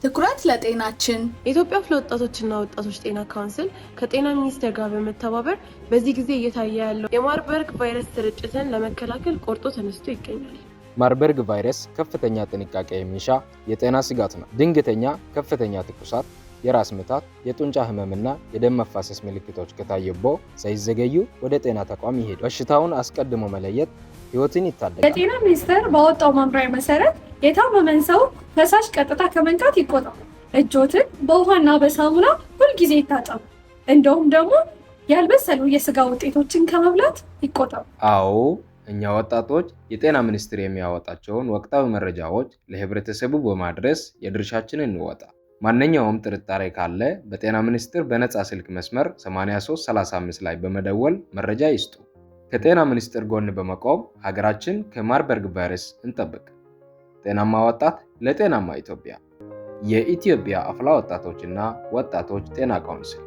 ትኩረት ለጤናችን የኢትዮጵያ ወጣቶችና ወጣቶች ጤና ካውንስል ከጤና ሚኒስቴር ጋር በመተባበር በዚህ ጊዜ እየታየ ያለው የማርበርግ ቫይረስ ስርጭትን ለመከላከል ቆርጦ ተነስቶ ይገኛል። ማርበርግ ቫይረስ ከፍተኛ ጥንቃቄ የሚሻ የጤና ስጋት ነው። ድንገተኛ ከፍተኛ ትኩሳት፣ የራስ ምታት፣ የጡንቻ ህመምና የደም መፋሰስ ምልክቶች ከታየቦ ሳይዘገዩ ወደ ጤና ተቋም ይሄዱ። በሽታውን አስቀድሞ መለየት ህይወትን ይታደጋል። የጤና ሚኒስቴር ባወጣው መመሪያ መሰረት የታመመን ሰው ፈሳሽ ቀጥታ ከመንካት ይቆጠቡ። እጆትን በውሃና በሳሙና ሁልጊዜ ይታጠቡ። እንደውም ደግሞ ያልበሰሉ የስጋ ውጤቶችን ከመብላት ይቆጠቡ። አዎ፣ እኛ ወጣቶች የጤና ሚኒስቴር የሚያወጣቸውን ወቅታዊ መረጃዎች ለህብረተሰቡ በማድረስ የድርሻችንን እንወጣ። ማንኛውም ጥርጣሬ ካለ በጤና ሚኒስቴር በነፃ ስልክ መስመር 8335 ላይ በመደወል መረጃ ይስጡ። ከጤና ሚኒስቴር ጎን በመቆም ሀገራችን ከማርበርግ ቫይረስ እንጠብቅ። ጤናማ ወጣት ለጤናማ ኢትዮጵያ። የኢትዮጵያ አፍላ ወጣቶችና ወጣቶች ጤና ካውንስል